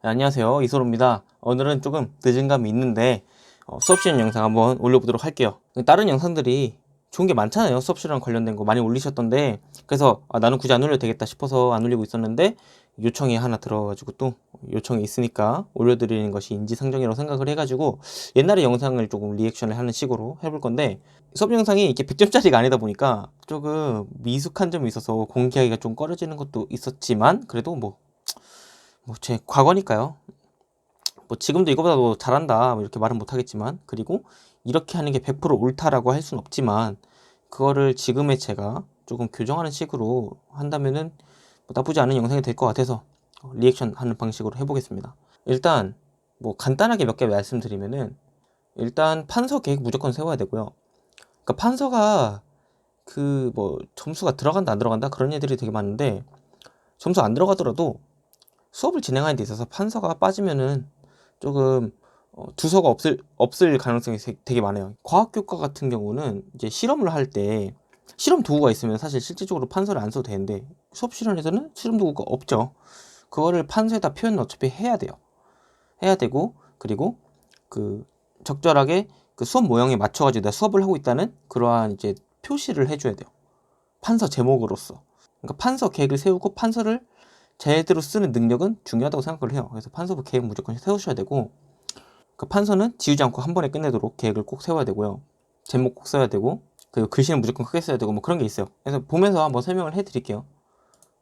네, 안녕하세요, 이소로입니다. 오늘은 조금 늦은 감이 있는데 수업 시간 영상 한번 올려보도록 할게요. 다른 영상들이 좋은 게 많잖아요. 수업 시간 관련된 거 많이 올리셨던데, 그래서 나는 굳이 안 올려도 되겠다 싶어서 안 올리고 있었는데 요청이 하나 들어가지고, 또 요청이 있으니까 올려드리는 것이 인지상정이라고 생각을 해가지고 옛날의 영상을 조금 리액션을 하는 식으로 해볼 건데, 수업 영상이 이렇게 100점짜리가 아니다 보니까 조금 미숙한 점이 있어서 공개하기가 좀 꺼려지는 것도 있었지만, 그래도 제 과거니까요. 지금도 이거보다 더 잘한다 이렇게 말은 못하겠지만, 그리고 이렇게 하는 게 100% 옳다라고 할 수는 없지만, 그거를 지금의 제가 조금 교정하는 식으로 한다면은 나쁘지 않은 영상이 될 것 같아서 리액션 하는 방식으로 해보겠습니다. 일단 간단하게 몇 개 말씀드리면은, 일단 판서 계획 무조건 세워야 되고요. 그러니까 판서가 점수가 들어간다 안 들어간다 그런 애들이 되게 많은데, 점수 안 들어가더라도 수업을 진행하는 데 있어서 판서가 빠지면은 조금 두서가 없을 가능성이 되게 많아요. 과학교과 같은 경우는 이제 실험을 할 때 실험 도구가 있으면 사실 실질적으로 판서를 안 써도 되는데, 수업 실험에서는 실험 도구가 없죠. 그거를 판서에다 표현을 어차피 해야 돼요. 해야 되고, 그리고 적절하게 수업 모형에 맞춰가지고 내가 수업을 하고 있다는 그러한 이제 표시를 해줘야 돼요. 판서 제목으로서. 그러니까 판서 계획을 세우고 판서를 제대로 쓰는 능력은 중요하다고 생각을 해요. 그래서 판서 계획 무조건 세우셔야 되고, 그 판서는 지우지 않고 한 번에 끝내도록 계획을 꼭 세워야 되고요. 제목 꼭 써야 되고, 그리고 글씨는 무조건 크게 써야 되고, 그런 게 있어요. 그래서 보면서 한번 설명을 해드릴게요.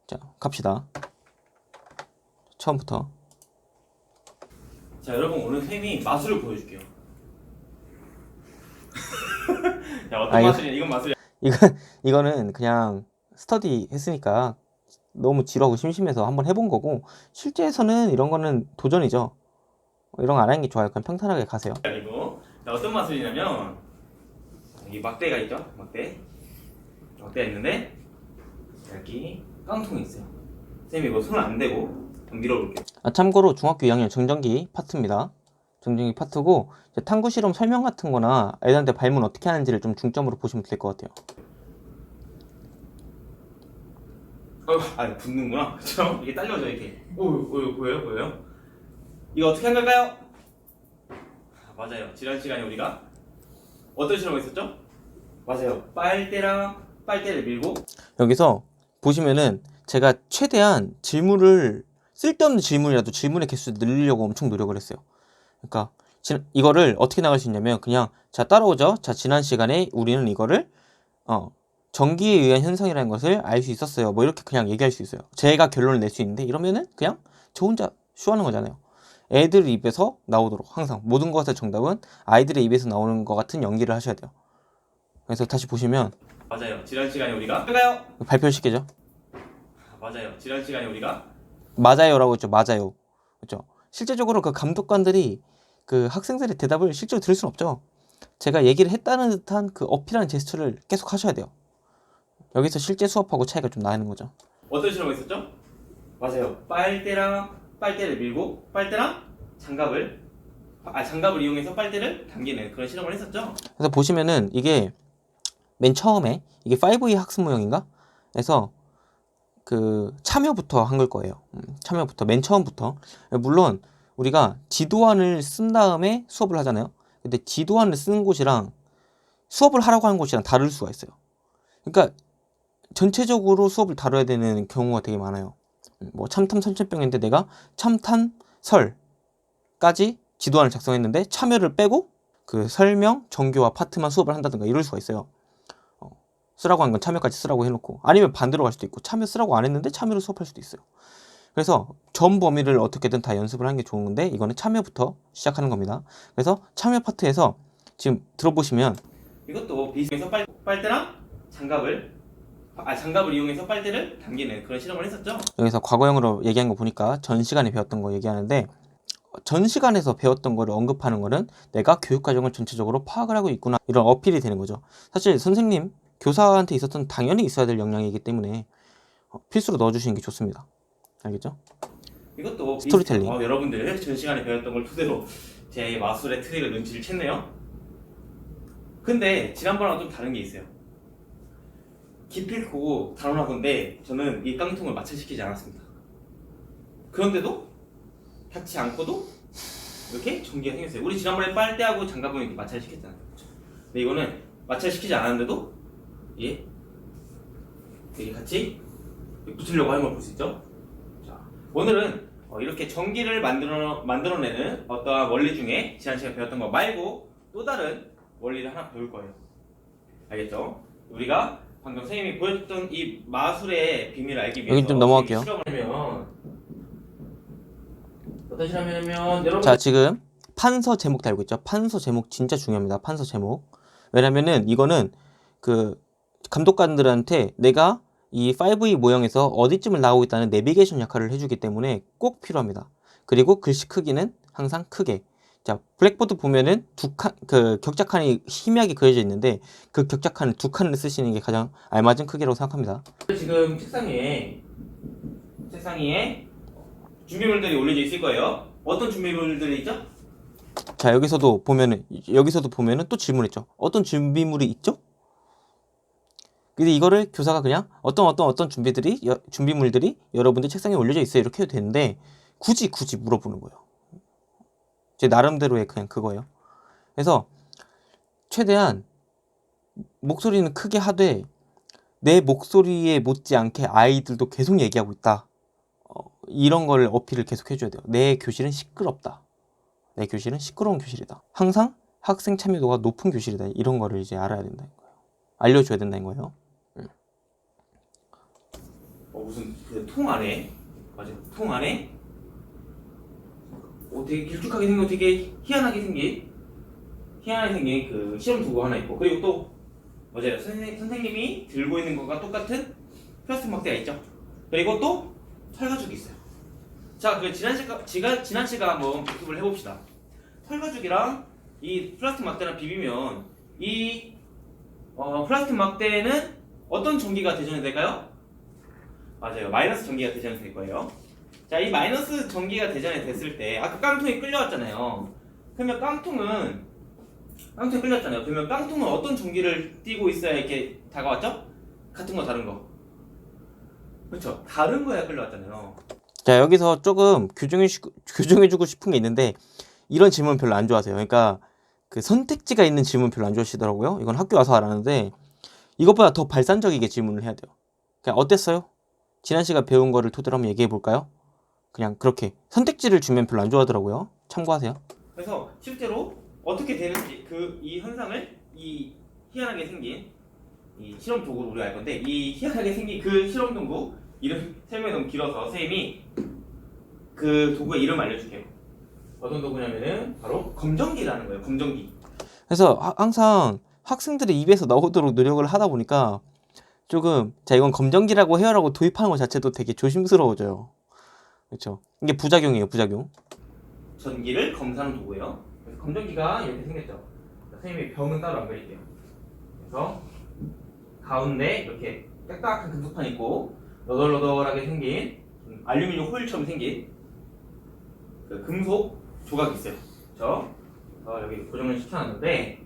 자, 갑시다. 처음부터. 자, 여러분, 오늘 쌤이 마술을 보여줄게요. 야, 어떤 이거 마술이냐? 이건 마술이야. 이거는 그냥 스터디 했으니까 너무 지루하고 심심해서 한번 해본 거고, 실제에서는 이런 거는 도전이죠. 이런 거 안 하는 게 좋아요. 그냥 평탄하게 가세요. 아니고, 자, 어떤 마술이냐면, 여기 막대가 있죠? 막대가 있는데, 여기 깡통이 있어요. 쌤이 이거 손을 안 대고 좀 밀어볼게요. 참고로 중학교 2학년 정전기 파트입니다. 정전기 파트고, 이제 탐구 실험 설명 같은 거나 애들한테 발문 어떻게 하는지를 좀 중점으로 보시면 될 것 같아요. 붙는구나. 그쵸? 이게 딸려져, 이렇게. 보여요? 이거 어떻게 한 걸까요? 맞아요. 지난 시간에 우리가 어떤 실험을 했었죠? 맞아요. 빨대를 밀고, 여기서 보시면은 제가 최대한 쓸데없는 질문이라도 질문의 개수를 늘리려고 엄청 노력을 했어요. 그러니까 이거를 어떻게 나갈 수 있냐면, 그냥 자 따라오죠. 자, 지난 시간에 우리는 이거를 전기에 의한 현상이라는 것을 알 수 있었어요. 이렇게 그냥 얘기할 수 있어요. 제가 결론을 낼 수 있는데, 이러면은 그냥 저 혼자 쇼하는 거잖아요. 애들 입에서 나오도록, 항상 모든 것의 정답은 아이들의 입에서 나오는 것 같은 연기를 하셔야 돼요. 그래서 다시 보시면, 맞아요. 지난 시간에 우리가 할까요? 발표를 시키죠. 맞아요. 지난 시간에 우리가 맞아요라고 했죠. 맞아요. 그렇죠. 실제적으로 그 감독관들이 그 학생들의 대답을 실제로 들을 수는 없죠. 제가 얘기를 했다는 듯한 그 어필하는 제스처를 계속 하셔야 돼요. 여기서 실제 수업하고 차이가 좀 나는 거죠. 어떤 실험을 했었죠? 맞아요. 빨대를 밀고 빨대랑 장갑을 이용해서 빨대를 당기는 그런 실험을 했었죠. 그래서 보시면은 이게 맨 처음에 이게 5E 학습 모형인가? 그래서 참여부터 한 걸 거예요. 참여부터 맨 처음부터. 물론 우리가 지도안을 쓴 다음에 수업을 하잖아요. 근데 지도안을 쓰는 곳이랑 수업을 하라고 하는 곳이랑 다를 수가 있어요. 그러니까 전체적으로 수업을 다뤄야 되는 경우가 되게 많아요. 참탐 선천병인데 내가 참탐설까지 지도안을 작성했는데 참여를 빼고 그 설명, 정교와 파트만 수업을 한다든가 이럴 수가 있어요. 쓰라고 한 건 참여까지 쓰라고 해놓고, 아니면 반대로 갈 수도 있고 참여 쓰라고 안 했는데 참여를 수업할 수도 있어요. 그래서 전 범위를 어떻게든 다 연습을 하는 게 좋은 건데, 이거는 참여부터 시작하는 겁니다. 그래서 참여 파트에서 지금 들어보시면, 이것도 비슷해서 빨대랑 장갑을 이용해서 빨대를 당기는 그런 실험을 했었죠. 여기서 과거형으로 얘기한 거 보니까 전 시간에 배웠던 거 얘기하는데, 전 시간에서 배웠던 거를 언급하는 거는 내가 교육 과정을 전체적으로 파악을 하고 있구나, 이런 어필이 되는 거죠. 사실 선생님, 교사한테 있었던 당연히 있어야 될 역량이기 때문에 필수로 넣어주시는 게 좋습니다. 알겠죠? 이것도 스토리텔링. 여러분들 전 시간에 배웠던 걸 토대로 제 마술의 트릭을 눈치를 챘네요. 근데 지난번하고 좀 다른 게 있어요. 기필코 단원학원인데 저는 이 깡통을 마찰시키지 않았습니다. 그런데도 닿지 않고도 이렇게 전기가 생겼어요. 우리 지난번에 빨대하고 장갑은 이렇게 마찰 시켰잖아요. 그렇죠? 근데 이거는 마찰 시키지 않았는데도 이게 같이 붙으려고 하는 걸 볼 수 있죠. 자, 오늘은 이렇게 전기를 만들어내는 어떠한 원리 중에 지난 시간에 배웠던 거 말고 또 다른 원리를 하나 배울 거예요. 알겠죠? 우리가 방금 선생님이 보여줬던 이 마술의 비밀을 알기 위해서 여기 좀 넘어갈게요. 실험을 하면 어떤 실험을 하면 여러분 자, 지금 판서 제목 달고 있죠. 판서 제목 진짜 중요합니다. 판서 제목. 왜냐면은 이거는 그 감독관들한테 내가 이 5E 모형에서 어디쯤을 나오고 있다는 내비게이션 역할을 해주기 때문에 꼭 필요합니다. 그리고 글씨 크기는 항상 크게. 자, 블랙보드 보면은 그 격자칸이 희미하게 그려져 있는데 그 격자칸을 2칸을 쓰시는 게 가장 알맞은 크기라고 생각합니다. 지금 책상 위에 준비물들이 올려져 있을 거예요. 어떤 준비물들이 있죠? 자, 여기서도 보면은 또 질문했죠. 어떤 준비물이 있죠? 근데 이거를 교사가 그냥 어떤 준비물들이 여러분들 책상에 올려져 있어요. 이렇게 해도 되는데 굳이 물어보는 거예요. 제 나름대로의 그냥 그거예요. 그래서 최대한 목소리는 크게 하되 내 목소리에 못지않게 아이들도 계속 얘기하고 있다. 이런 걸 어필을 계속 해줘야 돼요. 내 교실은 시끄럽다. 내 교실은 시끄러운 교실이다. 항상 학생 참여도가 높은 교실이다. 이런 거를 이제 알아야 된다는 거예요. 알려줘야 된다는 거예요. 무슨 그 통 안에 맞아요. 통 안에 되게 길쭉하게 생긴 되게 희한하게 생긴 그 시험 도구 하나 있고 그리고 또 맞아요. 선생님이 들고 있는 것과 똑같은 플라스틱 막대가 있죠. 그리고 또 털가죽이 있어요. 자, 그 지난 시간 한번 복습을 해봅시다. 털가죽이랑 이 플라스틱 막대랑 비비면 이 플라스틱 막대는 어떤 전기가 대전이 될까요? 맞아요. 마이너스 전기가 대전이 될 거예요. 자, 이 마이너스 전기가 대전이 됐을 때 아까 깡통이 끌려왔잖아요. 그러면 깡통이 끌렸잖아요. 그러면 깡통은 어떤 전기를 띠고 있어야 이렇게 다가왔죠? 같은 거 다른 거. 그렇죠. 다른 거야 끌려왔잖아요. 자, 여기서 조금 교정해주고 싶은 게 있는데 이런 질문 별로 안 좋아하세요. 그러니까 그 선택지가 있는 질문 별로 안 좋아하시더라고요. 이건 학교 와서 알았는데 이것보다 더 발산적이게 질문을 해야 돼요. 그냥 어땠어요? 지난 시간 배운 거를 토대로 한번 얘기해 볼까요? 그냥 그렇게 선택지를 주면 별로 안 좋아하더라고요. 참고하세요. 그래서 실제로 어떻게 되는지 이 현상을 이 희한하게 생긴 이 실험 도구로 우리가 알 건데 이 희한하게 생긴 그 실험 도구 이름 설명이 너무 길어서 선생님이 그 도구의 이름 알려줄게요. 어떤 도구냐면은 바로 검정기라는 거예요. 검정기. 그래서 항상 학생들의 입에서 나오도록 노력을 하다 보니까 조금 자 이건 검정기라고 해요라고 도입하는 것 자체도 되게 조심스러워져요. 그렇죠? 이게 부작용이에요. 부작용. 전기를 검사하는 도구예요. 그래서 검정기가 이렇게 생겼죠. 선생님이 병은 따로 안 그릴게요. 그래서 가운데 이렇게 딱딱한 금속판 있고 너덜너덜하게 생긴 알루미늄 호일처럼 생긴 그 금속 조각이 있어요. 그렇죠? 여기 고정을 시켜놨는데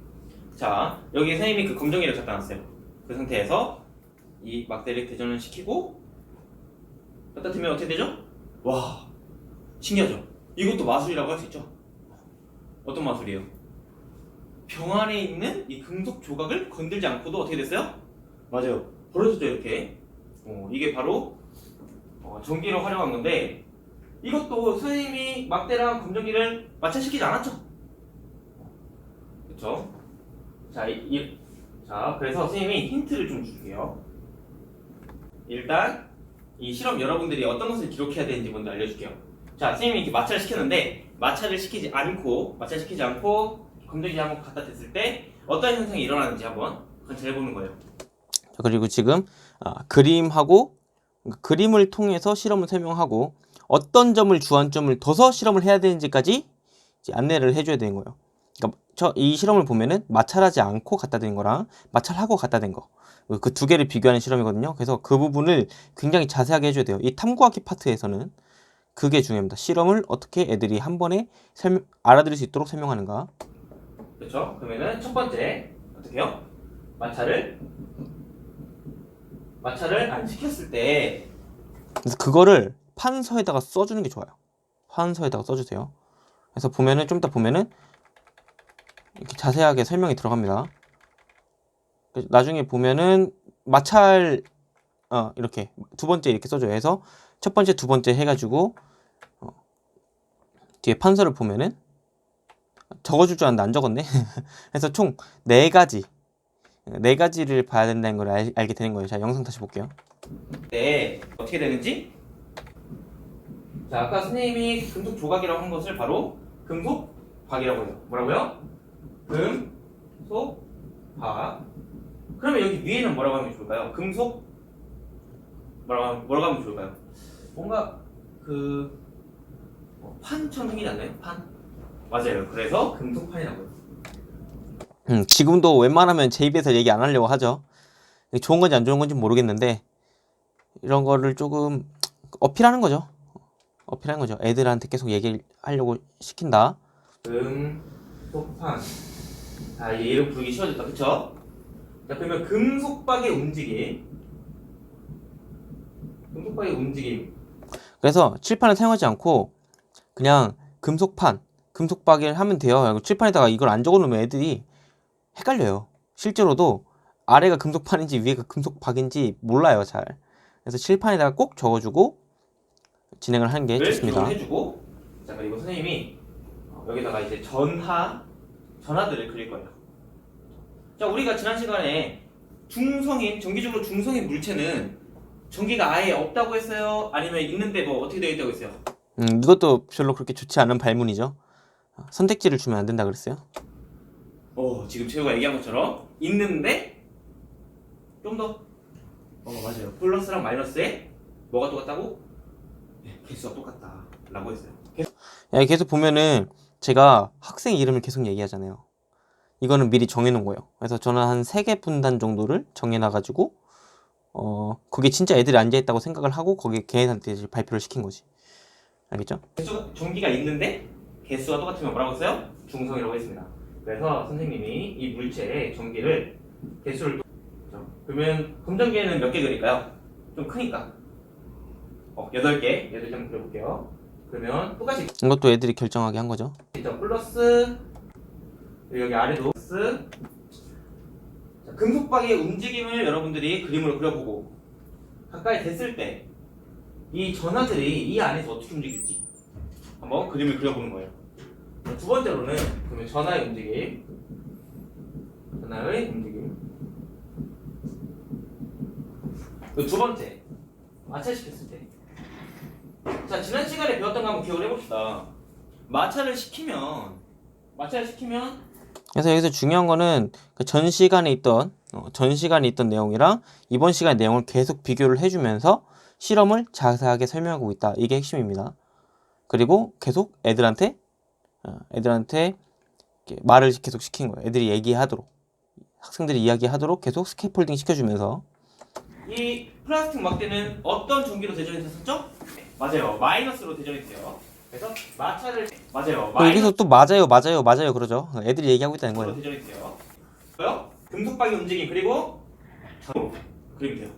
자 여기 선생님이 그 검정기를 갖다 놨어요. 그 상태에서 이 막대를 대전을 시키고 갖다 대면 어떻게 되죠? 와 신기하죠? 이것도 마술이라고 할 수 있죠? 어떤 마술이에요? 병 안에 있는 이 금속 조각을 건들지 않고도 어떻게 됐어요? 맞아요. 벌어졌죠 이렇게. 이게 바로 전기를 활용한 건데 이것도 선생님이 막대랑 검정기를 마찰시키지 않았죠? 그쵸? 자, 그래서 선생님이 힌트를 좀 줄게요. 일단 이 실험 여러분들이 어떤 것을 기록해야 되는지 먼저 알려줄게요. 자, 선생님이 이렇게 마찰을 시켰는데 마찰을 시키지 않고 검정기 한번 갖다 댔을 때 어떤 현상이 일어나는지 한번 관찰해 보는 거예요. 그리고 지금 그림을 통해서 실험을 설명하고 어떤 점을 주안점을 둬서 실험을 해야 되는지까지 이제 안내를 해줘야 되는 거예요. 그러니까 이 실험을 보면은 마찰하지 않고 갖다 댄 거랑 마찰하고 갖다 댄 거 그 두 개를 비교하는 실험이거든요. 그래서 그 부분을 굉장히 자세하게 해줘야 돼요. 이 탐구하기 파트에서는 그게 중요합니다. 실험을 어떻게 애들이 한 번에 알아들을 수 있도록 설명하는가. 그렇죠? 그러면은 첫 번째 어떻게 해요? 마찰을 안 시켰을 때 그래서 그거를 판서에다가 써주는 게 좋아요. 화환서에다가 써주세요. 그래서 보면은 좀 이따 보면은 이렇게 자세하게 설명이 들어갑니다. 나중에 보면은 마찰 이렇게 두 번째 이렇게 써줘요. 해서 첫 번째, 두 번째 해가지고 뒤에 판서를 보면은 적어줄 줄 알았는데 안 적었네. 그래서 총 4가지 4가지를 봐야 된다는 걸 알게 되는 거예요. 자, 영상 다시 볼게요. 네, 어떻게 되는지. 자, 아까 선생님이 금속 조각이라고 한 것을 바로 금속박이라고 해요. 뭐라고요? 금속박. 그러면 여기 위에는 뭐라고 하면 좋을까요? 금속 뭐라고 하면 좋을까요? 뭔가 판처럼 생기지 않나요? 판? 맞아요. 그래서 금속판이라고요. 지금도 웬만하면 제 입에서 얘기 안 하려고 하죠. 좋은 건지 안 좋은 건지 모르겠는데 이런 거를 조금 어필하는 거죠. 애들한테 계속 얘기하려고 시킨다. 금속판. 자, 이제 이름 부르기 쉬워졌다. 그쵸? 자, 그러면 금속박의 움직임. 그래서 칠판을 사용하지 않고 그냥 금속박을 하면 돼요. 칠판에다가 이걸 안 적어놓으면 애들이 헷갈려요. 실제로도 아래가 금속판인지 위에가 금속박인지 몰라요, 잘. 그래서 칠판에다가 꼭 적어주고 진행을 하는 게 좋습니다. 해주고, 자, 그리고 선생님이 여기다가 이제 전하들을 그릴 거예요. 자, 우리가 지난 시간에 전기적으로 중성인 물체는 전기가 아예 없다고 했어요? 아니면 있는데 뭐 어떻게 되어 있다고 했어요? 이것도 별로 그렇게 좋지 않은 발문이죠. 선택지를 주면 안 된다 그랬어요. 지금 최우가 얘기한 것처럼 있는데 좀 더 맞아요. 플러스랑 마이너스에 뭐가 똑같다고? 네, 개수가 똑같다 라고 했어요. 계속 보면은 제가 학생 이름을 계속 얘기하잖아요. 이거는 미리 정해놓은 거예요. 그래서 저는 한 3개 분단 정도를 정해놔가지고 거기 진짜 애들이 앉아있다고 생각을 하고 거기에 걔네한테 이제 발표를 시킨 거지. 알겠죠? 전기가 있는데 개수가 똑같으면 뭐라고 했어요? 중성이라고 했습니다. 그래서 선생님이 이 물체의 전기를 개수를 그러면 금전기에는 몇 개 그릴까요? 좀 크니까 8개 한번 그려볼게요. 그러면 똑같이 이것도 애들이 결정하게 한 거죠. 플러스 그리고 여기 아래도 플러스. 자, 금속박의 움직임을 여러분들이 그림으로 그려보고 가까이 됐을 때 이 전하들이 이 안에서 어떻게 움직일지 한번 그림을 그려보는 거예요. 두 번째로는 그러면 전하의 움직임. 그 두 번째 마찰시켰을 때. 자, 지난 시간에 배웠던 거 한번 기억을 해봅시다. 마찰을 시키면 그래서 여기서 중요한 거는 그 전 시간에 있던 내용이랑 이번 시간의 내용을 계속 비교를 해주면서 실험을 자세하게 설명하고 있다. 이게 핵심입니다. 그리고 계속 애들한테 말을 계속 시킨 거예요. 애들이 얘기하도록, 학생들이 이야기하도록 계속 스캐폴딩 시켜주면서. 이 플라스틱 막대는 어떤 전기로 대전이 됐었죠? 네, 맞아요. 마이너스로 대전이 돼요. 그래서 마찰을 여기서 또 맞아요 그러죠. 애들이 얘기하고 있다는 거예요. 대전이 돼요. 금속박의 움직임 그리고 전으로 그리면 돼요.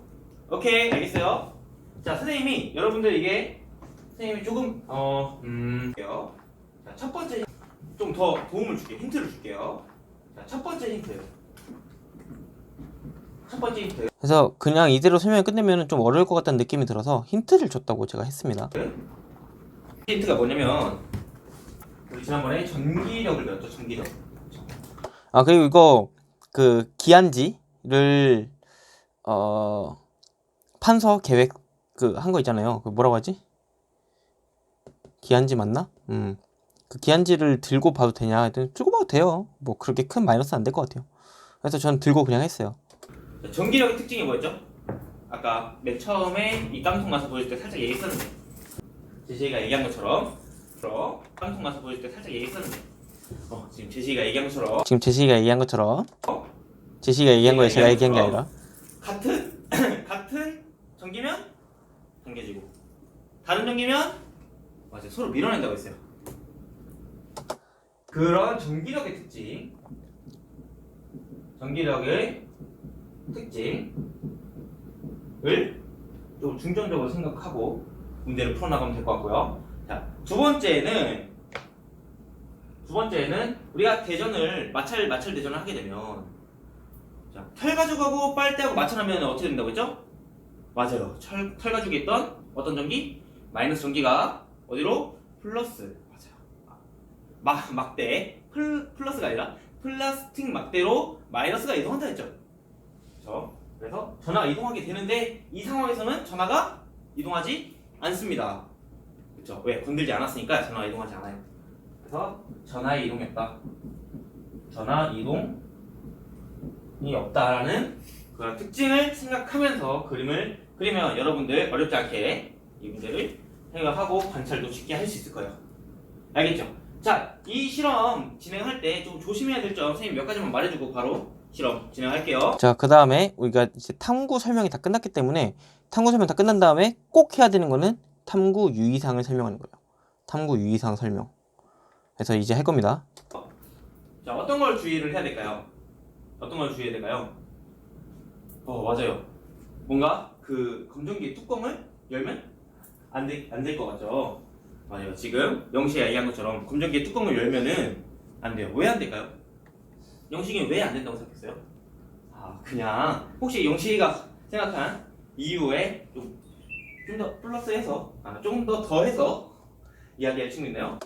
오케이, 알겠어요. 자, 선생님이 조금 자, 첫 번째 좀 더 도움을 줄게요. 힌트를 줄게요. 자, 첫 번째 힌트. 그래서 그냥 이대로 설명을 끝내면 좀 어려울 것 같다는 느낌이 들어서 힌트를 줬다고 제가 했습니다. 힌트가 뭐냐면 우리 지난번에 전기력을 배웠죠. 전기력. 그리고 이거 그 기한지를 판서 계획 한 거 있잖아요. 그 뭐라고 하지? 기한지 맞나? 그 기한지를 들고 봐도 되냐? 들고 봐도 돼요. 뭐 그렇게 큰 마이너스 안 될 것 같아요. 그래서 저는 들고 그냥 했어요. 전기력의 특징이 뭐였죠? 아까 맨 처음에 이 깡통 마사 보여줄 때 살짝 얘기했었는데 제시가 얘기한 것처럼 깡통 마사 보여줄 때 살짝 얘기했었는데 지금 제시가 얘기한 것처럼 제시가 얘기한 거예요. 제가 얘기한 게 아니라. 같은 전기면 당겨지고 다른 전기면 맞아요. 서로 밀어낸다고 했어요. 그런 전기력의 특징을 좀 중점적으로 생각하고 문제를 풀어나가면 될 것 같고요. 자, 두 번째는 우리가 대전을 마찰 대전을 하게 되면 자, 털 가죽하고 빨대하고 마찰하면 어떻게 된다고 했죠? 맞아요. 털 가죽에 있던 어떤 전기? 마이너스 전기가 어디로? 플러스. 맞아요. 막대 플러스가 아니라 플라스틱 막대로 마이너스가 이동한다 했죠. 그래서 전화가 이동하게 되는데 이 상황에서는 전화가 이동하지 않습니다. 그렇죠? 왜? 건들지 않았으니까 전화가 이동하지 않아요. 그래서 전화에 이동했다. 전화 이동이 없다라는 그런 특징을 생각하면서 그림을 그리면 여러분들 어렵지 않게 이 문제를 해결하고 관찰도 쉽게 할 수 있을 거예요. 알겠죠? 자, 이 실험 진행할 때 좀 조심해야 될 점 선생님 몇 가지만 말해주고 바로 실험 진행할게요. 자, 그 다음에 우리가 이제 탐구 설명이 다 끝났기 때문에 탐구 설명 다 끝난 다음에 꼭 해야 되는 거는 탐구 유의사항을 설명하는 거예요. 탐구 유의사항 설명. 그래서 이제 할 겁니다. 자, 어떤 걸 주의를 해야 될까요? 어떤 걸 주의해야 될까요? 맞아요. 뭔가 그 검정기 뚜껑을 열면 안 될 것 같죠? 맞아요. 지금 영식이가 얘기한 것처럼 검정기 뚜껑을 열면은 안 돼요. 왜 안 될까요? 영식이는 왜 안 된다고 생각했어요? 그냥 혹시 영식이가 생각한 이유에 좀 더 플러스해서 좀 더 해서 이야기할 친구 있나요?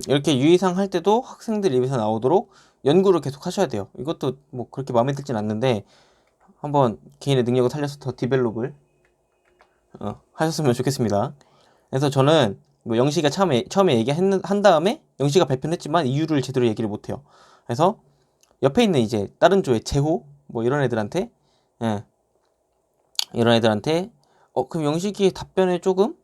이렇게 유의사항 할 때도 학생들 입에서 나오도록 연구를 계속 하셔야 돼요. 이것도 뭐 그렇게 마음에 들진 않는데 한번 개인의 능력을 살려서 더 디벨롭을 하셨으면 좋겠습니다. 그래서 저는 뭐 영식이가 처음에 얘기한 다음에 영식이가 발표를 했지만 이유를 제대로 얘기를 못해요. 그래서 옆에 있는 이제 다른 조의 재호 뭐 이런 애들한테 그럼 영식이의 답변에 조금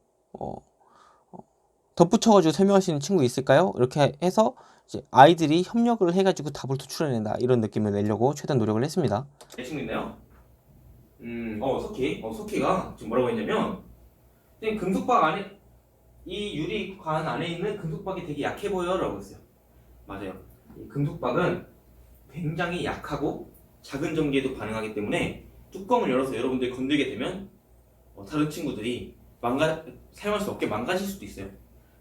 덧붙여가지고 설명할 수 있는 친구 있을까요? 이렇게 해서 이제 아이들이 협력을 해가지고 답을 도출해낸다 이런 느낌을 내려고 최대한 노력을 했습니다. 내 친구 있나요? 석희가 지금 뭐라고 했냐면 금속박 안에 이 유리관 안에 있는 금속박이 되게 약해 보여라고 했어요. 맞아요. 이 금속박은 굉장히 약하고 작은 전기에도 반응하기 때문에 뚜껑을 열어서 여러분들이 건들게 되면 다른 친구들이 사용할 수 없게 망가질 수도 있어요.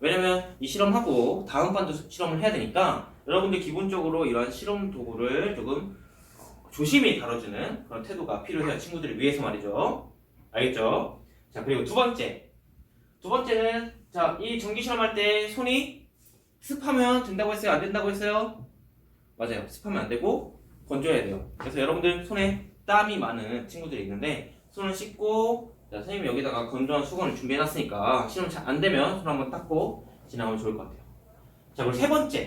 왜냐면 이 실험하고 다음 반도 실험을 해야 되니까 여러분들 기본적으로 이러한 실험 도구를 조금 조심히 다뤄주는 그런 태도가 필요해요. 친구들을 위해서 말이죠. 알겠죠? 자, 그리고 두 번째는 자, 이 전기 실험할 때 손이 습하면 된다고 했어요? 안 된다고 했어요? 맞아요. 습하면 안 되고 건조해야 돼요. 그래서 여러분들 손에 땀이 많은 친구들이 있는데 손을 씻고 자, 선생님이 여기다가 건조한 수건을 준비해놨으니까 실험 잘 안 되면 손 한번 닦고 지나면 좋을 것 같아요. 자, 그리고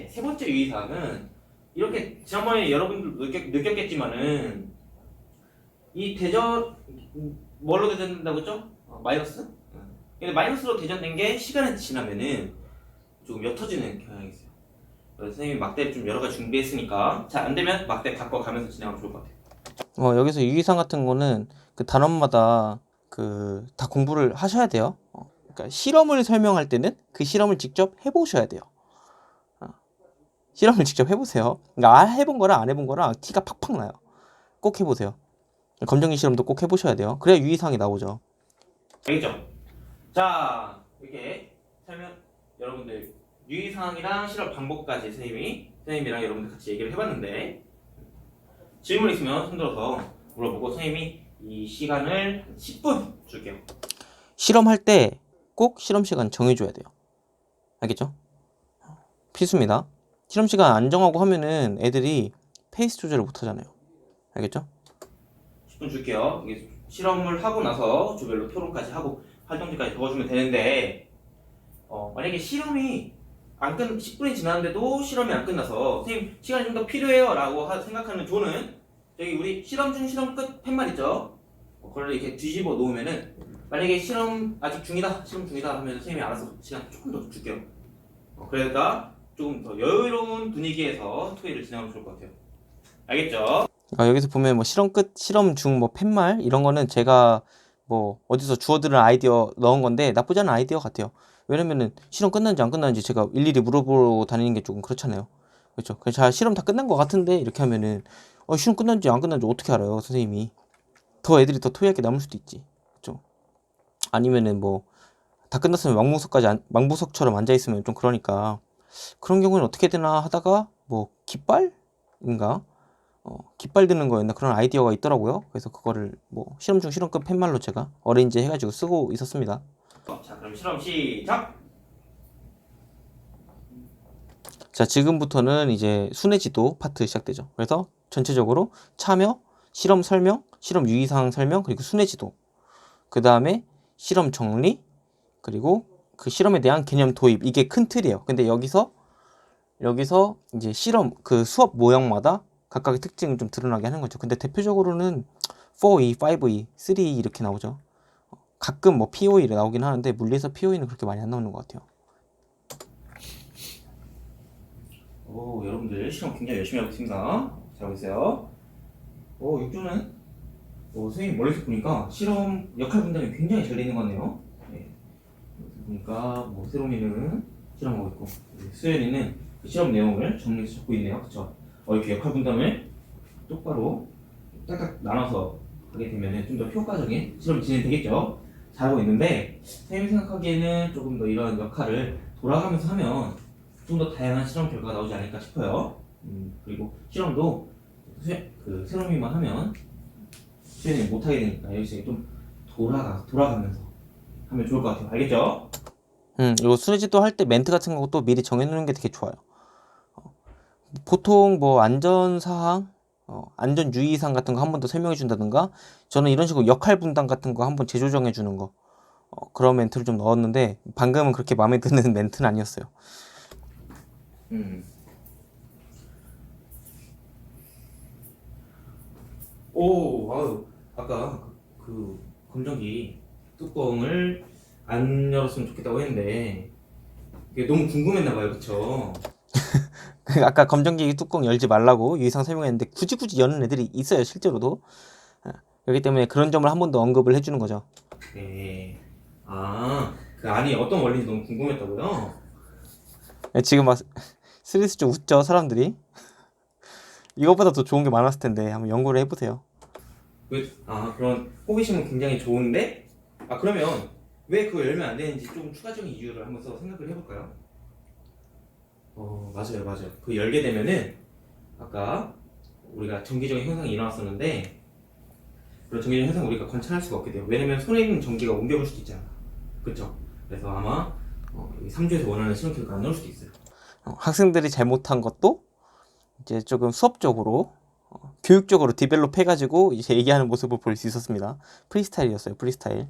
세 번째 유의사항은 이렇게 지난번에 여러분들 느꼈겠지만은 이 대전 뭘로 대전된다고 했죠? 마이너스? 근데 마이너스로 대전된 게 시간이 지나면은 조금 옅어지는 경향이 있어요. 그래서 선생님이 막대 좀 여러 가지 준비했으니까 잘 안 되면 막대 바꿔가면서 진행하면 좋을 것 같아요. 여기서 유의사항 같은 거는 그 단원마다 다 공부를 하셔야 돼요. 그러니까 실험을 설명할 때는 그 실험을 직접 해보셔야 돼요. 실험을 직접 해보세요. 그러니까 해본 거랑 안 해본 거랑 티가 팍팍 나요. 꼭 해보세요. 검정기 실험도 꼭 해보셔야 돼요. 그래야 유의사항이 나오죠. 알겠죠? 자, 이렇게 설명 여러분들 유의사항이랑 실험 방법까지 선생님이랑 여러분들 같이 얘기를 해봤는데 질문 있으면 손들어서 물어보고 선생님이 이 시간을 10분 줄게요. 실험할 때 꼭 실험 시간 정해줘야 돼요. 알겠죠? 필수입니다. 실험 시간 안 정하고 하면은 애들이 페이스 조절을 못 하잖아요. 알겠죠? 10분 줄게요. 이게 실험을 하고 나서 조별로 토론까지 하고 활동지까지 적어주면 되는데 만약에 실험이 10분이 지났는데도 실험이 안 끝나서 선생님 시간이 좀 더 필요해요 라고 생각하는 조는 여기 우리 실험 중 실험 끝 팻말 있죠? 그걸 이렇게 뒤집어 놓으면은 만약에 실험 아직 중이다 하면 선생님이 알아서 시간 조금 더 줄게요. 그러니까 조금 더 여유로운 분위기에서 토의를 진행하면 좋을 것 같아요. 알겠죠? 여기서 보면 뭐 실험 끝, 실험 중, 뭐 팻말 이런 거는 제가 뭐 어디서 주워들은 아이디어 넣은 건데 나쁘지 않은 아이디어 같아요. 왜냐면은 실험 끝났는지 안 끝났는지 제가 일일이 물어보러 다니는 게 조금 그렇잖아요. 그렇죠? 그래서 자, 실험 다 끝난 것 같은데 이렇게 하면은 실험 끝났는지 안 끝났는지 어떻게 알아요, 선생님이? 더 애들이 더 토의할 게 남을 수도 있지. 그렇죠? 아니면은 뭐 다 끝났으면 망부석처럼 앉아있으면 좀 그러니까 그런 경우는 어떻게 되나 하다가 뭐 깃발인가? 깃발 드는 거였나 그런 아이디어가 있더라고요. 그래서 그거를 뭐 실험 중 실험급 팻말로 제가 어레인지 해가지고 쓰고 있었습니다. 자, 그럼 실험 시작. 자, 지금부터는 이제 순회지도 파트 시작되죠. 그래서 전체적으로 참여, 실험 설명, 실험 유의사항 설명, 그리고 순회지도, 그 다음에 실험 정리, 그리고 그 실험에 대한 개념 도입, 이게 큰 틀이에요. 근데 여기서 이제 실험 그 수업 모형마다 각각의 특징을 좀 드러나게 하는 거죠. 근데 대표적으로는 4E, 5E, 3E 이렇게 나오죠. 가끔 뭐 POE를 나오긴 하는데 물리에서 POE는 그렇게 많이 안 나오는 것 같아요. 오, 여러분들 실험 굉장히 열심히 하고 있습니다. 잘하고 있어요. 오, 육조는 선생님 멀리서 보니까 실험 역할 분담이 굉장히 잘 되는 것 같네요. 네. 여기서 보니까 뭐 세롬이는 실험하고 있고 수연이는 그 실험 내용을 정리해서 적고 있네요. 그쵸? 이렇게 역할 분담을 똑바로 딱딱 나눠서 하게 되면 좀 더 효과적인 실험이 진행되겠죠. 잘하고 있는데 선생님이 생각하기에는 조금 더 이런 역할을 돌아가면서 하면 좀 더 다양한 실험 결과가 나오지 않을까 싶어요. 그리고 실험도 그 세롬이만 하면 수연이 못하게 되니까 여기서 좀 돌아가면서 하면 좋을 것 같아요. 알겠죠? 이거 순회지도 할 때 멘트 같은 것도 미리 정해놓는 게 되게 좋아요. 보통 뭐 안전사항, 안전 유의사항 같은 거 한 번 더 설명해 준다든가, 저는 이런 식으로 역할 분담 같은 거 한 번 재조정해 주는 거, 그런 멘트를 좀 넣었는데 방금은 그렇게 마음에 드는 멘트는 아니었어요. 오, 아유, 아까 그 검정기 뚜껑을 안 열었으면 좋겠다고 했는데 이게 너무 궁금했나 봐요, 그쵸? 아까 검정기 뚜껑 열지 말라고 유의사항 설명했는데 굳이 여는 애들이 있어요, 실제로도. 그렇기 때문에 그런 점을 한 번 더 언급을 해주는 거죠. 네. 그 안이 어떤 원리인지 너무 궁금했다고요? 지금 막 스트레스 좀 웃죠, 사람들이. 이것보다 더 좋은 게 많았을 텐데 한번 연구를 해보세요. 그런 호기심은 굉장히 좋은데, 그러면 왜 그거 열면 안 되는지 조금 추가적인 이유를 한번 써 생각을 해볼까요? 맞아요, 맞아요. 그 열게 되면은 아까 우리가 전기적인 현상이 일어났었는데 그런 전기적인 현상을 우리가 관찰할 수가 없게 돼요. 왜냐면 손에 있는 전기가 옮겨올 수도 있잖아. 그렇죠? 그래서 아마 3주에서 원하는 실험 결과 안 나올 수도 있어요. 학생들이 잘못한 것도 이제 조금 수업적으로 교육적으로 디벨롭 해가지고 이제 얘기하는 모습을 볼 수 있었습니다. 프리스타일이었어요, 프리스타일.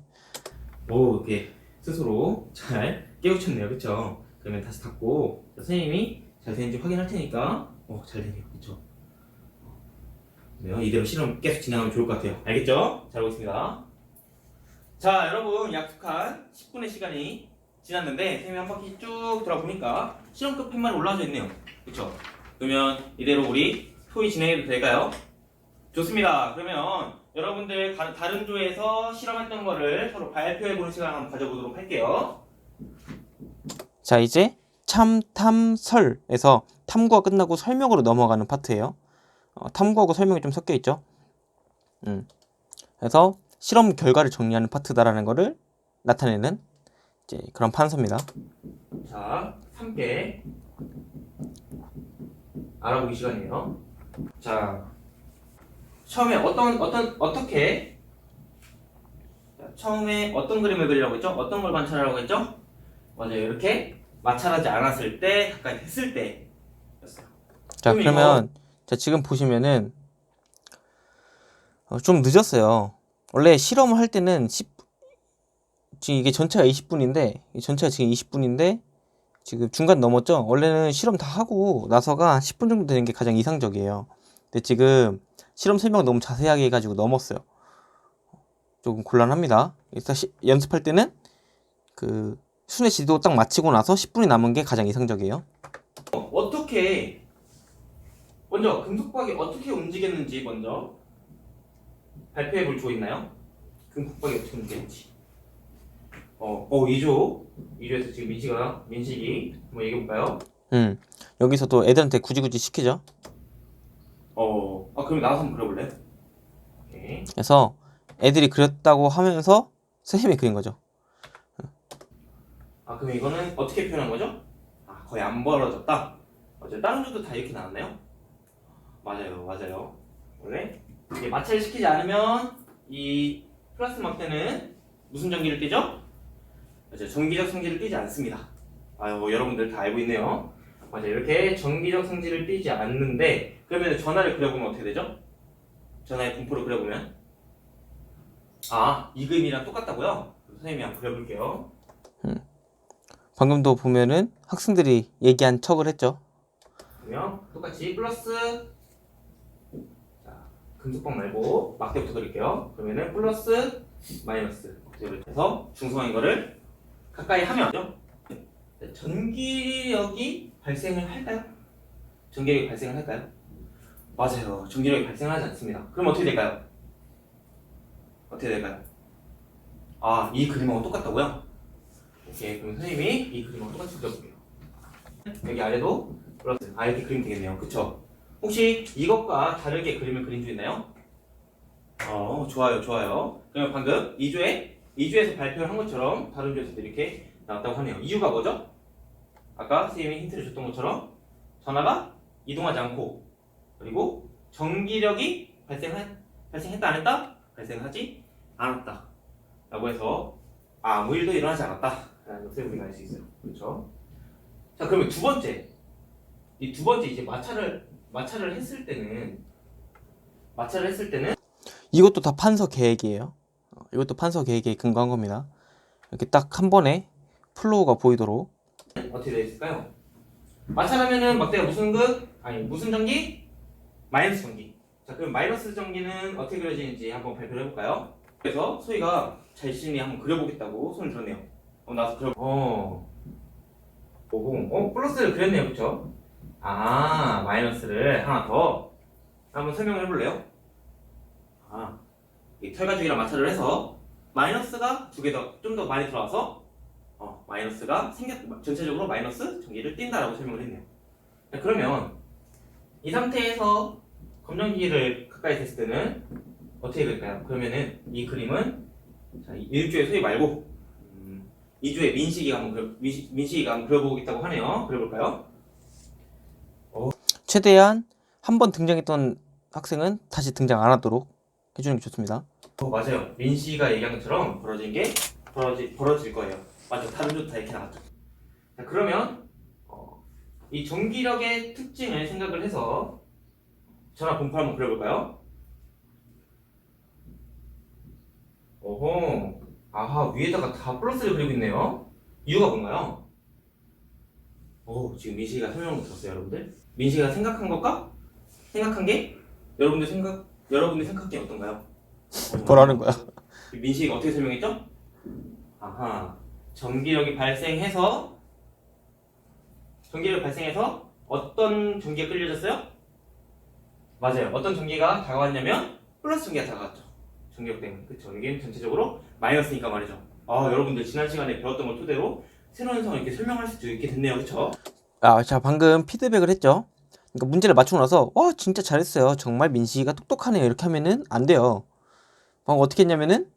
이렇게 스스로 잘 깨우쳤네요. 그쵸? 그러면 다시 닫고 선생님이 잘 되는지 확인할 테니까 잘 되네요. 그쵸? 이대로 실험 계속 진행하면 좋을 것 같아요. 알겠죠? 잘하고 있습니다. 자, 여러분 약속한 10분의 시간이 지났는데 선생님이 한 바퀴 쭉 돌아보니까 실험급 팻말이 올라와져 있네요. 그쵸? 그러면 이대로 우리 토의 진행해도 될까요? 좋습니다. 그러면 여러분들 다른 조에서 실험했던 거를 서로 발표해보는 시간 한번 가져보도록 할게요. 자, 이제 참탐설에서 탐구가 끝나고 설명으로 넘어가는 파트예요. 탐구하고 설명이 좀 섞여 있죠. 그래서 실험 결과를 정리하는 파트다라는 거를 나타내는 이제 그런 판서입니다. 자, 함께 알아보기 시간이에요. 자, 처음에 어떻게 처음에 어떤 그림을 그리라고 했죠? 어떤 걸 관찰하라고 했죠? 맞아요. 이렇게 마찰하지 않았을 때, 가까이 했을 때였어요. 자, 그러면 자, 지금 보시면은 좀 늦었어요. 원래 실험을 할 때는 지금 이게 전체가 20분인데 전체가 지금 20분인데 지금 중간 넘었죠? 원래는 실험 다 하고 나서가 10분 정도 되는 게 가장 이상적이에요. 근데 지금 실험 설명 너무 자세하게 해가지고 넘었어요. 조금 곤란합니다. 일단 연습할 때는 그 순회 지도 딱 마치고 나서 10분이 남은 게 가장 이상적이에요. 어떻게 먼저 금속박이 어떻게 움직였는지 먼저 발표해 볼 조 있나요? 금속박이 어떻게 움직였는지. 2조에서 지금 민식이 한번 얘기해 볼까요? 여기서도 애들한테 굳이 시키죠. 그럼 나와서 한번 그려볼래? 오케이. 그래서 애들이 그렸다고 하면서 선생님이 그린 거죠. 아, 그럼 이거는 어떻게 표현한 거죠? 아, 거의 안 벌어졌다. 맞아요. 다른 조도 다 이렇게 나왔나요? 맞아요, 맞아요. 원래 이게 마찰을 시키지 않으면 이 플러스 막대는 무슨 전기를 띠죠? 맞아요. 전기적 성질을 띠지 않습니다. 아유, 여러분들 다 알고 있네요. 맞아요. 이렇게 전기적 성질을 띠지 않는데, 그러면 전하를 그려보면 어떻게 되죠? 전하의 분포를 그려보면, 아, 이금이랑 똑같다고요? 선생님이 한번 그려볼게요. 방금도 보면은 학생들이 얘기한 척을 했죠. 그러면 똑같이 플러스, 자, 금속방 말고 막대부터 그릴게요. 그러면은 플러스, 마이너스 이렇게 해서 중성인 거를 가까이 하면 전기력이 발생을 할까요? 전기력이 발생을 할까요? 맞아요. 전기력이 발생하지 않습니다. 그럼 어떻게 될까요? 어떻게 될까요? 아, 이 그림하고 똑같다고요? 오케이, 그럼 선생님이 이 그림하고 똑같이 그려볼게요. 여기 아래도 플러스, 아, 이렇게 그리면 되겠네요. 그쵸? 혹시 이것과 다르게 그림을 그린 줄 있나요? 좋아요, 좋아요. 그러면 방금 2조에서 발표를 한 것처럼 다른 조에서도 이렇게 나왔다고 하네요. 이유가 뭐죠? 아까 선생님이 힌트를 줬던 것처럼 전하가 이동하지 않고, 그리고 전기력이 발생했다 안 했다? 발생하지 않았다 라고 해서 아무 일도 일어나지 않았다 라는 것을 우리가 알 수 있어요. 그렇죠? 자, 그러면 두 번째, 이 두 번째 이제 마찰을 했을 때는 이것도 다 판서 계획이에요. 이것도 판서 계획에 근거한 겁니다. 이렇게 딱 한 번에 플로우가 보이도록. 어떻게 되어 있을까요? 마찰하면은 막대가 무슨 극? 아니, 무슨 전기? 마이너스 전기. 자, 그럼 마이너스 전기는 어떻게 그려지는지 한번 발표를 해볼까요? 그래서 소희가 자신이 한번 그려보겠다고 손을 들었네요. 나와서 플러스를 그렸네요. 그쵸? 아, 마이너스를 하나 더 한번 설명을 해볼래요? 아, 이 털가죽이랑 마찰을 해서 마이너스가 두 개 더 좀 더 많이 들어와서 마이너스가 전체적으로 마이너스 전기를 띈다라고 설명을 했네요. 자, 그러면 이 상태에서 검정기를 가까이 댔을 때는 어떻게 될까요? 그러면은 이 그림은 자, 1조의 소희 말고 2조의 민식이가 한번 그려보겠다고 하네요. 그려볼까요? 최대한 한 번 등장했던 학생은 다시 등장 안 하도록 해주는 게 좋습니다. 맞아요. 민식이가 얘기한 것처럼 벌어질 거예요. 맞아. 다른 조도 다 이렇게 나왔죠. 자, 그러면 이 전기력의 특징을 생각을 해서 전화 분포 한번 그려볼까요? 오호, 아하, 위에다가 다 플러스를 그리고 있네요. 이유가 뭔가요? 지금 민식이가 설명을 들었어요, 여러분들? 민식이가 생각한 것과 생각한 게 여러분들 생각한 게 어떤가요? 뭐라는 거야? 민식이가 어떻게 설명했죠? 아하, 전기력이 발생해서 어떤 전기가 끌려졌어요? 맞아요. 어떤 전기가 다가왔냐면 플러스 전기가 다가왔죠. 전기력 때문에. 그쵸? 이게 전체적으로 마이너스니까 말이죠. 여러분들 지난 시간에 배웠던 걸 토대로 새로운 현상을 이렇게 설명할 수 있게 됐네요. 그쵸? 자, 방금 피드백을 했죠. 그러니까 문제를 맞추고 나서 진짜 잘했어요. 정말 민식이가 똑똑하네요. 이렇게 하면은 안 돼요. 방금 어떻게 했냐면은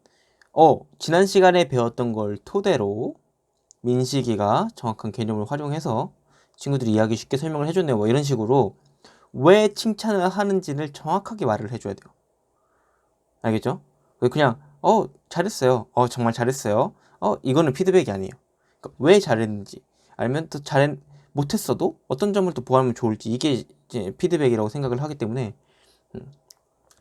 지난 시간에 배웠던 걸 토대로 민식이가 정확한 개념을 활용해서 친구들이 이야기 쉽게 설명을 해줬네요. 뭐 이런 식으로 왜 칭찬을 하는지를 정확하게 말을 해줘야 돼요. 알겠죠? 그냥 잘했어요. 정말 잘했어요. 이거는 피드백이 아니에요. 그러니까 왜 잘했는지 알면 또 못했어도 어떤 점을 또 보완하면 좋을지 이게 이제 피드백이라고 생각을 하기 때문에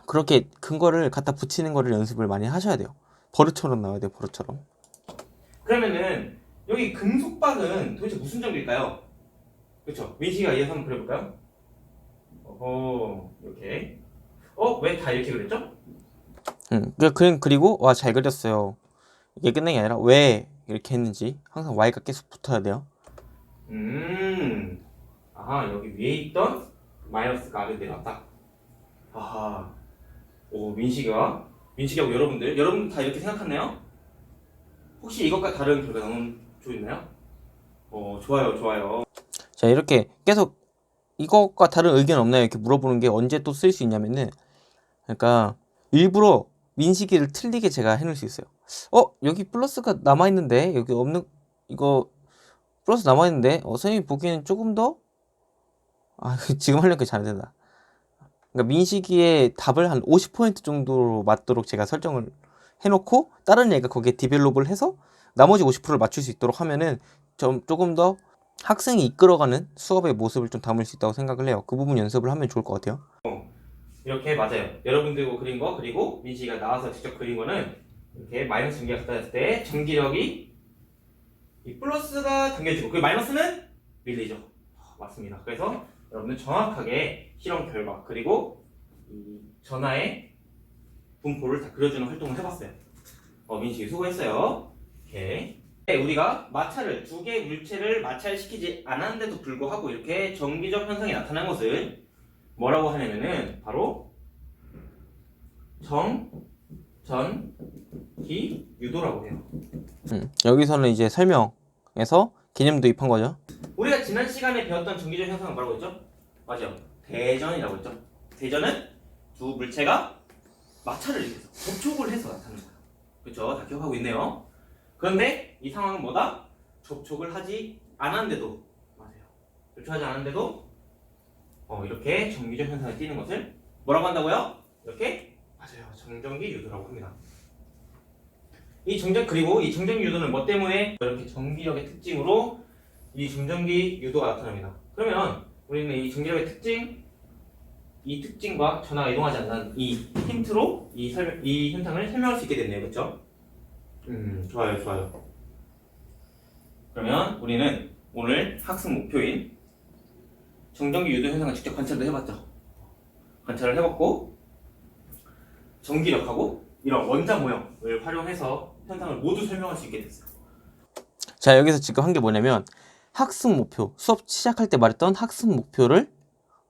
그렇게 근거를 갖다 붙이는 거를 연습을 많이 하셔야 돼요. 버릇처럼 나와야 돼요. 버릇처럼. 그러면은 여기 금속박은 도대체 무슨 전기일까요? 그쵸? 민식이가 이해서 한번 그려볼까요? 이렇게. 왜 다 이렇게 그렸죠? 그리고 잘 그렸어요. 이게 끝난 게 아니라 왜 이렇게 했는지 항상 Y가 계속 붙어야 돼요. 아하, 여기 위에 있던 마이너스가 아래로 내려왔다. 아하. 민식이하고 여러분들 다 이렇게 생각하나요? 혹시 이것과 다른 결과 나온 조 있나요? 좋아요. 자, 이렇게 계속 이것과 다른 의견 없나요? 이렇게 물어보는 게 언제 또 쓸 수 있냐면은, 그러니까 일부러 민식이를 틀리게 제가 해놓을 수 있어요. 여기 플러스가 남아있는데 여기 없는 이거 플러스 남아있는데 선생님이 보기에는 조금 더 지금 하려니까 잘 안된다. 그러니까 민식이의 답을 한 50% 정도로 맞도록 제가 설정을 해놓고 다른 애가 거기에 디벨롭을 해서 나머지 50%를 맞출 수 있도록 하면은 조금 더 학생이 이끌어가는 수업의 모습을 좀 담을 수 있다고 생각을 해요. 그 부분 연습을 하면 좋을 것 같아요. 이렇게 맞아요. 여러분들이 그린 거 그리고 민식이가 나와서 직접 그린 거는 이렇게 마이너스 전기가 갖다 놨을 때 전기력이 이 플러스가 당겨지고 그 마이너스는 밀리죠. 맞습니다. 그래서 여러분들 정확하게 실험 결과 그리고 이 전하의 분포를 다 그려주는 활동을 해봤어요. 민식이 수고했어요. 오케이. 우리가 마찰을 두 개의 물체를 마찰시키지 않았는데도 불구하고 이렇게 정기적 현상이 나타난 것을 뭐라고 하냐면은 바로 정전기 유도라고 해요. 여기서는 이제 설명에서 개념 도입한 거죠. 우리가 지난 시간에 배웠던 정기적 현상은 뭐라고 했죠? 맞아요. 대전이라고 했죠. 대전은 두 물체가 마찰을 일으켜서 접촉을 해서 나타나는 거예요. 그렇죠? 다 기억하고 있네요. 그런데 이 상황은 뭐다? 접촉을 하지 않았는데도 맞아요. 접촉하지 않았는데도 이렇게 정기적 현상이 띄는 것을 뭐라고 한다고요? 이렇게 맞아요. 정전기 유도라고 합니다. 그리고 이 정전기 유도는 뭐 때문에 이렇게 전기력의 특징으로 이 정전기 유도가 나타납니다. 그러면 우리는 이 전기력의 특징, 이 특징과 전하가 이동하지 않는 이 힌트로 이 현상을 설명할 수 있게 됐네요. 그렇죠? 좋아요. 그러면 우리는 오늘 학습 목표인 정전기 유도 현상을 직접 관찰도 해봤죠. 관찰을 해봤고 전기력하고 이런 원자 모형을 활용해서 현상을 모두 설명할 수 있게 됐어요. 자, 여기서 지금 한 게 뭐냐면 학습 목표, 수업 시작할 때 말했던 학습 목표를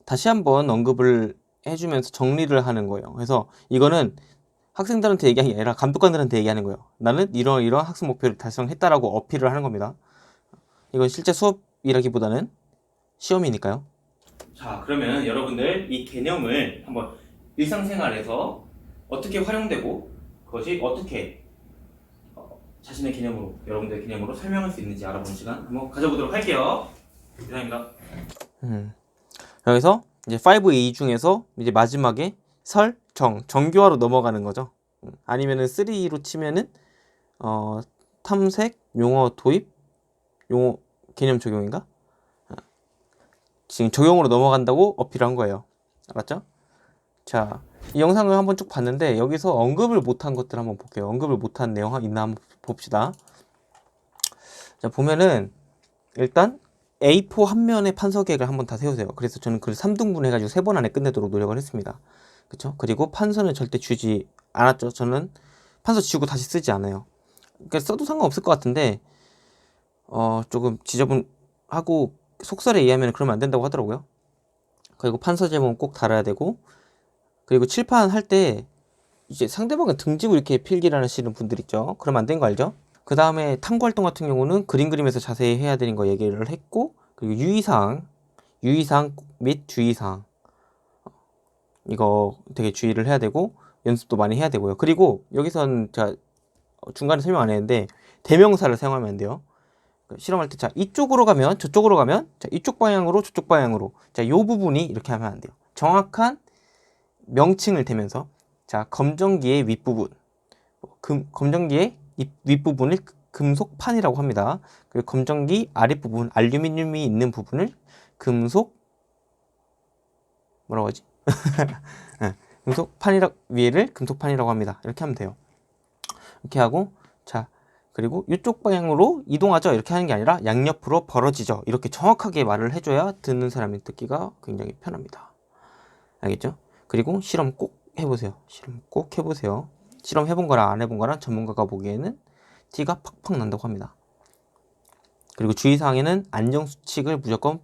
다시 한번 언급을 해주면서 정리를 하는 거예요. 그래서 이거는 학생들한테 얘기하는 게 아니라 감독관들한테 얘기하는 거예요. 나는 이런 학습 목표를 달성했다라고 어필을 하는 겁니다. 이건 실제 수업이라기보다는 시험이니까요. 자, 그러면 여러분들 이 개념을 한번 일상생활에서 어떻게 활용되고 그것이 어떻게 자신의 개념으로, 여러분들의 개념으로 설명할 수 있는지 알아보는 시간 한번 가져보도록 할게요. 이상입니다. 여기서 이제 5A 중에서 이제 마지막에 정교화로 넘어가는 거죠. 아니면은 3로 치면은 탐색, 용어 도입, 용어 개념 적용인가? 지금 적용으로 넘어간다고 어필한 거예요. 알았죠? 자, 이 영상을 한번 쭉 봤는데 여기서 언급을 못한 것들 한번 볼게요. 언급을 못한 내용 있나 한번 봅시다. 자, 보면은 일단 A4 한 면의 판서 계획을 한번 다 세우세요. 그래서 저는 그걸 3등분 해가지고 3번 안에 끝내도록 노력을 했습니다. 그쵸? 그리고 판서는 절대 주지 않았죠. 저는 판서 지우고 다시 쓰지 않아요. 그러니까 써도 상관없을 것 같은데 조금 지저분하고 속설에 의하면 그러면 안 된다고 하더라고요. 그리고 판서 제목은 꼭 달아야 되고, 그리고 칠판 할 때 이제 상대방을 등지고 이렇게 필기를 하시는 분들 있죠. 그러면 안 되는 거 알죠? 그 다음에 탐구 활동 같은 경우는 그림 그리면서 자세히 해야 되는 거 얘기를 했고, 그리고 유의사항 및 주의사항 이거 되게 주의를 해야 되고 연습도 많이 해야 되고요. 그리고 여기선 제가 중간에 설명 안 했는데 대명사를 사용하면 안 돼요. 실험할 때 자 이쪽으로 가면 저쪽으로 가면 자 이쪽 방향으로 저쪽 방향으로 자 요 부분이 이렇게 하면 안 돼요. 정확한 명칭을 대면서 자 검정기의 윗부분 검정기의 윗부분을 금속판이라고 합니다. 그리고 검정기 아랫부분 알루미늄이 있는 부분을 금속 뭐라고 하지? 금속판이라 위에를 금속판이라고 합니다. 이렇게 하면 돼요. 이렇게 하고 자 그리고 이쪽 방향으로 이동하죠. 이렇게 하는 게 아니라 양옆으로 벌어지죠. 이렇게 정확하게 말을 해줘야 듣는 사람이 듣기가 굉장히 편합니다. 알겠죠? 그리고 실험 꼭 해보세요. 실험 꼭 해보세요. 실험 해본 거랑 안 해본 거랑 전문가가 보기에는 티가 팍팍 난다고 합니다. 그리고 주의사항에는 안정수칙을 무조건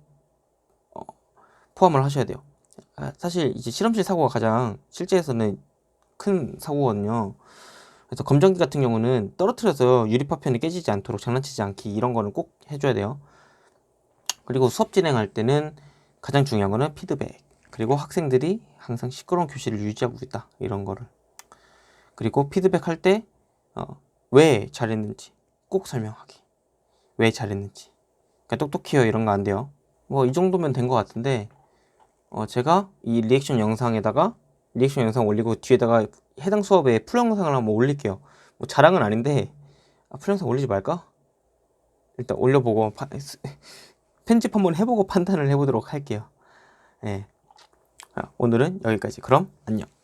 포함을 하셔야 돼요. 사실 이제 실험실 사고가 가장 실제에서는 큰 사고거든요. 그래서 검정기 같은 경우는 떨어뜨려서 유리파편이 깨지지 않도록 장난치지 않기 이런 거는 꼭 해줘야 돼요. 그리고 수업 진행할 때는 가장 중요한 거는 피드백, 그리고 학생들이 항상 시끄러운 교실을 유지하고 있다 이런 거를, 그리고 피드백 할 때 왜 잘했는지 꼭 설명하기, 왜 잘했는지 그러니까 똑똑해요 이런 거 안 돼요. 뭐 이 정도면 된 것 같은데 제가 이 리액션 영상에다가 리액션 영상 올리고 뒤에다가 해당 수업의 풀 영상을 한번 올릴게요. 뭐 자랑은 아닌데 풀 영상 올리지 말까? 일단 올려보고 편집 한번 해보고 판단을 해보도록 할게요. 네. 오늘은 여기까지. 그럼 안녕.